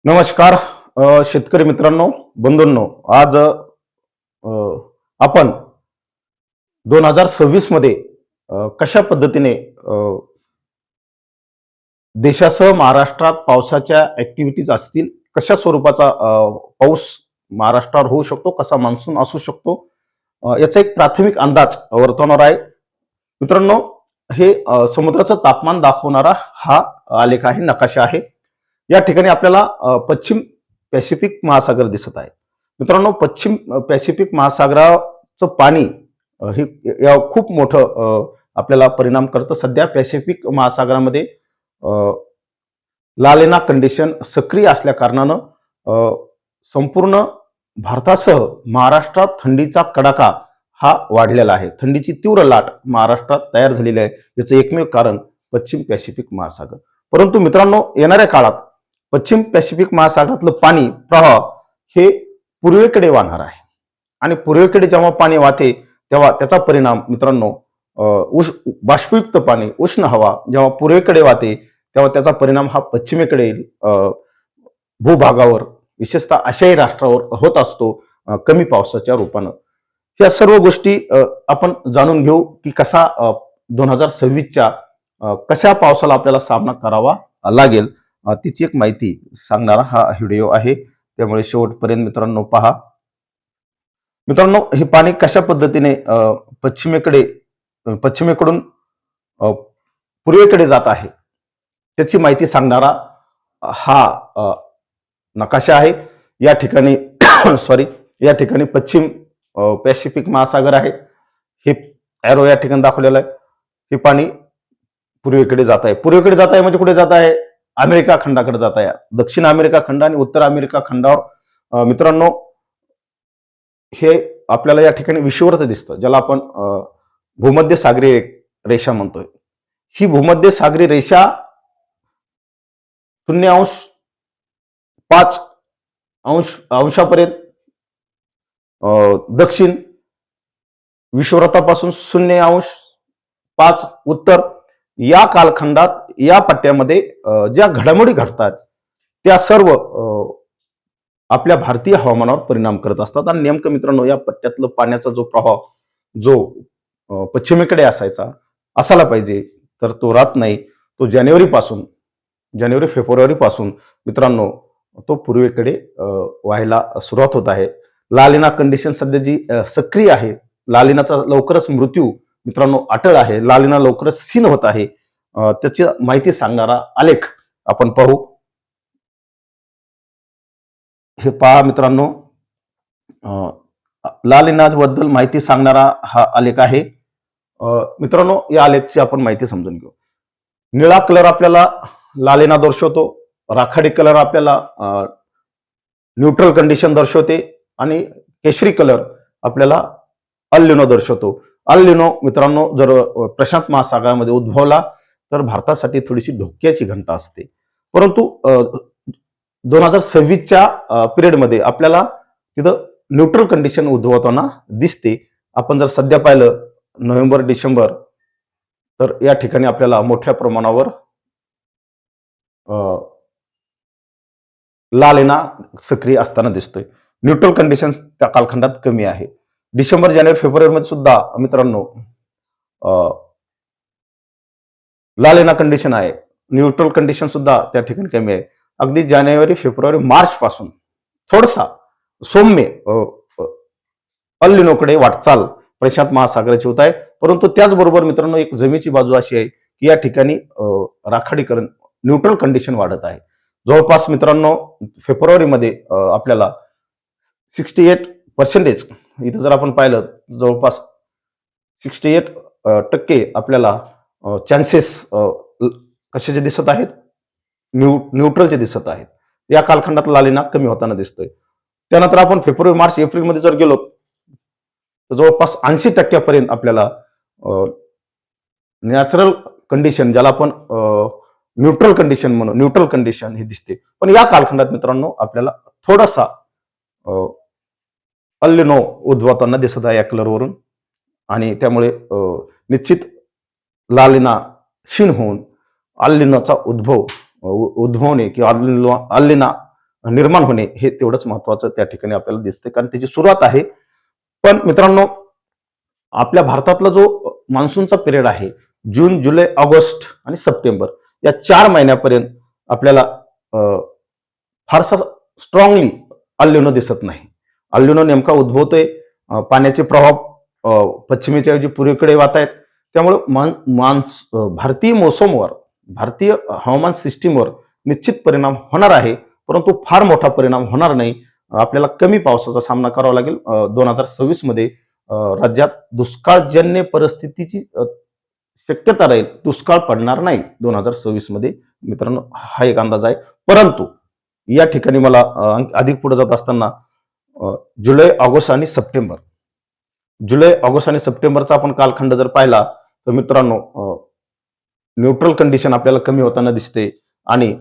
नमस्कार शेतकरी मित्रांनो, बंधूंनो. आज आपण 2026 मध्ये कशा पद्धतीने देशासह महाराष्ट्रात पावसाच्या ऍक्टिव्हिटीज असतील, कशा स्वरूपाचा पाऊस महाराष्ट्रावर होऊ शकतो, कसा मान्सून असू शकतो, याचा एक प्राथमिक अंदाज वर्तवणार आहे. मित्रांनो, हे समुद्राचं तापमान दाखवणारा हा आलेख आहे, नकाशा आहे. या ठिकाणी आपल्याला पश्चिम पॅसिफिक महासागर दिसत आहे. मित्रांनो, पश्चिम पॅसिफिक महासागराचं पाणी हे खूप मोठं आपल्याला परिणाम करतं. सध्या पॅसिफिक महासागरामध्ये लालेना कंडिशन सक्रिय असल्या कारणानं संपूर्ण भारतासह महाराष्ट्रात थंडीचा कडाका हा वाढलेला आहे. थंडीची तीव्र लाट महाराष्ट्रात तयार झालेली आहे. याचं एकमेव कारण पश्चिम पॅसिफिक महासागर. परंतु मित्रांनो, येणाऱ्या काळात पश्चिम पॅसिफिक महासागरातलं पाणी प्रवाह हे पूर्वेकडे वाहणार आहे आणि पूर्वेकडे जेव्हा पाणी वाहते तेव्हा त्याचा परिणाम मित्रांनो, बाष्पयुक्त पाणी, उष्ण हवा जेव्हा पूर्वेकडे वाहते तेव्हा त्याचा परिणाम हा पश्चिमेकडे येईल, भूभागावर, विशेषतः आशियाई राष्ट्रावर होत असतो कमी पावसाच्या रूपानं. या सर्व गोष्टी आपण जाणून घेऊ की कसा 2026च्या कशा पावसाला आपल्याला सामना करावा लागेल, तिची एक माहिती सांगणारा हा व्हिडिओ आहे. त्यामुळे शेवटपर्यंत मित्रांनो पहा. मित्रांनो, हे पाणी कशा पद्धतीने पश्चिमेकडून पूर्वेकडे जात आहे त्याची माहिती सांगणारा हा नकाशा आहे. या ठिकाणी सॉरी, या ठिकाणी पश्चिम पॅसिफिक महासागर आहे. हे एरो या ठिकाणी दाखवलेलं आहे. हे पाणी पूर्वेकडे जात आहे. पूर्वेकडे जात आहे म्हणजे कुठे जात आहे? अमेरिका खंडाकडे जात आहे. दक्षिण अमेरिका खंड आणि उत्तर अमेरिका खंडावर मित्रांनो हे आपल्याला या ठिकाणी विषुववृत्त दिसतं, ज्याला आपण भूमध्य सागरीय रेषा म्हणतोय. ही भूमध्य सागरीय रेषा 0.5 अंशापर्यंत दक्षिण, विषुववृत्तापासून 0.5 उत्तर, या कालखंडात या पट्ट्यामध्ये ज्या घडामोडी घडतात त्या सर्व आपल्या भारतीय हवामानावर परिणाम करत असतात. आणि नेमकं मित्रांनो, या पट्ट्यातलं पाण्याचा जो प्रवाह जो पश्चिमेकडे असायला पाहिजे, तर तो राहत नाही. तो जानेवारी फेब्रुवारी पासून मित्रांनो तो पूर्वेकडे व्हायला सुरुवात होत आहे. लालिना कंडिशन सध्या जी सक्रिय आहे, लालिनाचा लवकरच मृत्यू मित्रांनो अटळ आहे, लालिना लवकरच क्षीण होत आहे, त्याची माहिती सांगणारा आलेख आपण पाहू. हे पहा मित्रांनो, लालिनाज बद्दल माहिती सांगणारा हा आलेख आहे. मित्रांनो, या आलेखची आपण माहिती समजून घेऊ. निळा कलर आपल्याला लालिना दर्शवतो, राखाडी कलर आपल्याला न्यूट्रल कंडिशन दर्शवते आणि केशरी कलर आपल्याला अल निनो दर्शवतो. अल निनो मित्रांनो जर प्रशांत महासागरामध्ये उद्भवला तर भारतासाठी थोडीशी धोक्याची घंटा असते. परंतु 2026च्या पिरियडमध्ये आपल्याला तिथं न्यूट्रल कंडिशन उद्भवताना दिसते. आपण जर सध्या पाहिलं नोव्हेंबर डिसेंबर, तर या ठिकाणी आपल्याला मोठ्या प्रमाणावर लालिना सक्रिय असताना दिसतोय. न्यूट्रल कंडिशन त्या कालखंडात कमी आहे. डिसेंबर जानेवारी फेब्रुवारीमध्ये सुद्धा मित्रांनो लालिना कंडिशन आहे, न्यूट्रल कंडिशन सुद्धा त्या ठिकाणी कमी आहे. अगदी जानेवारी फेब्रुवारी मार्च पासून थोडासा सौम्य अल निनोकडे वाटचाल प्रशांत महासागराची होत आहे. परंतु त्याचबरोबर मित्रांनो एक जमेची बाजू अशी आहे की या ठिकाणी राखाडीकरण, न्यूट्रल कंडिशन वाढत आहे. जवळपास मित्रांनो फेब्रुवारीमध्ये आपल्याला 68% इथं जर आपण पाहिलं जवळपास 68% आपल्याला चान्सेस कशाचे दिसत आहेत? न्यूट्रलचे दिसत आहेत. या कालखंडात लालिना कमी होताना दिसतोय. त्यानंतर आपण फेब्रुवारी मार्च एप्रिलमध्ये जर गेलो तर जवळपास 80% आपल्याला नॅचरल कंडिशन, ज्याला आपण न्यूट्रल कंडिशन म्हणून, न्यूट्रल कंडिशन हे दिसते. पण या कालखंडात मित्रांनो आपल्याला थोडासा अल निनो उद्भवताना दिसत आहे या कलरवरून. आणि त्यामुळे निश्चित लालिना क्षीण होऊन अल निनोचा उद्भवणे किंवा अल निना निर्माण होणे हे तेवढंच महत्वाचं त्या ठिकाणी आपल्याला दिसते, कारण त्याची सुरुवात आहे. पण मित्रांनो, आपल्या भारतातला जो मान्सूनचा पिरियड आहे, जून, जुलै, ऑगस्ट आणि सप्टेंबर या 4 महिन्यापर्यंत आपल्याला फारसा स्ट्रॉंगली अल्निनो दिसत नाही. अल्निनो नेमका उद्भवतोय, पाण्याचे प्रवाह पश्चिमेच्या ऐवजी पूर्वेकडे वाहत आहेत. त्यामुळे भारतीय मोसमवर, भारतीय हवामान सिस्टीमवर निश्चित परिणाम होणार आहे, परंतु फार मोठा परिणाम होणार नाही. आपल्याला कमी पावसाचा सामना करावा लागेल. 2026 मध्ये राज्यात दुष्काळजन्य परिस्थितीची शक्यता राहील. दुष्काळ पडणार नाही 2026 मध्ये मित्रांनो, हा एक अंदाज आहे. परंतु या ठिकाणी मला अधिक पुढे जात असताना जुलै, ऑगस्ट आणि सप्टेंबर, जुलै, ऑगस्ट आणि सप्टेंबरचा आपण कालखंड जर पाहिला तर मित्रांनो, न्यूट्रल कंडिशन आपल्याला कमी होताना दिसते आणि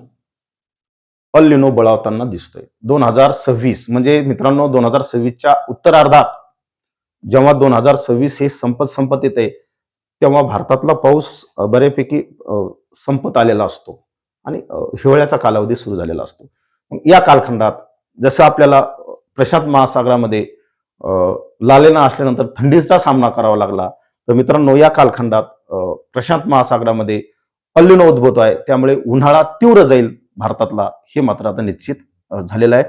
अल्निनो बळावताना दिसतोय. 2026 म्हणजे मित्रांनो, 2026च्या उत्तरार्धात जेव्हा 2026 हे संपत येते, तेव्हा भारतातला पाऊस बऱ्यापैकी संपत आलेला असतो आणि हिवाळ्याचा कालावधी सुरू झालेला असतो. या कालखंडात जसं आपल्याला प्रशांत महासागरामध्ये लालेना असल्यानंतर थंडीचा सामना करावा लागला, तर मित्रांनो या कालखंडात प्रशांत महासागरामध्ये अल्निनो उद्भवत आहे. त्यामुळे उन्हाळा तीव्र जाईल भारतातला, हे मात्र आता निश्चित झालेलं आहे.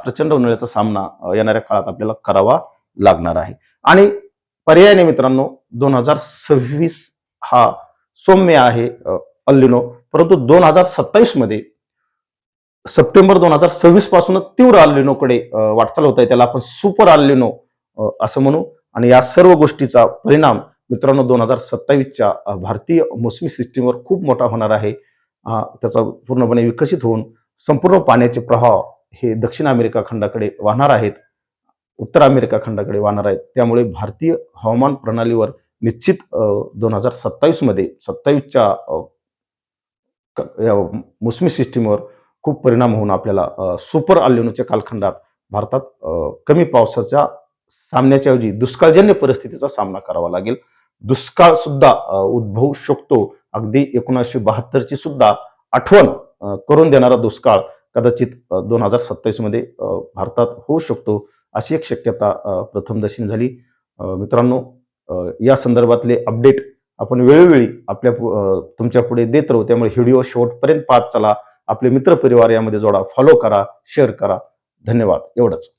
प्रचंड उन्हाळ्याचा सामना येणाऱ्या काळात आपल्याला करावा लागणार आहे. आणि पर्यायाने मित्रांनो, 2026 हा सौम्य आहे अल्निनो, परंतु 2027 मध्ये सप्टेंबर 2026 पासूनच तीव्र अल्निनोकडे वाटचाल होत आहे. त्याला आपण सुपर अल्निनो असं म्हणू. आणि या सर्व गोष्टीचा परिणाम मित्रांनो 2027च्या भारतीय मोसमी सिस्टीमवर खूप मोठा होणार आहे. त्याचा पूर्णपणे विकसित होऊन संपूर्ण पाण्याचे प्रवाह हे दक्षिण अमेरिका खंडाकडे वाहणार आहेत, उत्तर अमेरिका खंडाकडे वाहणार आहेत. त्यामुळे भारतीय हवामान प्रणालीवर निश्चित 2027 मध्ये 27च्या मोसमी सिस्टीमवर खूप परिणाम होऊन आपल्याला सुपर अल्निनोच्या कालखंडात भारतात कमी पावसाच्या सामन्याच्या ऐवजी दुष्काळजन्य परिस्थितीचा सामना करावा लागेल. दुष्काळ सुद्धा उद्भवू शकतो. अगदी 1972ची सुद्धा आठवण करून देणारा दुष्काळ कदाचित 2027 मध्ये भारतात होऊ शकतो, अशी एक शक्यता प्रथमदर्शनी झाली. मित्रांनो, या संदर्भातले अपडेट आपण वेळोवेळी तुमच्या पुढे देत राहू. त्यामुळे व्हिडिओ शेवटपर्यंत पाहत चला. आपले मित्रपरिवार यामध्ये जोडा, फॉलो करा, शेअर करा. धन्यवाद. एवढंच.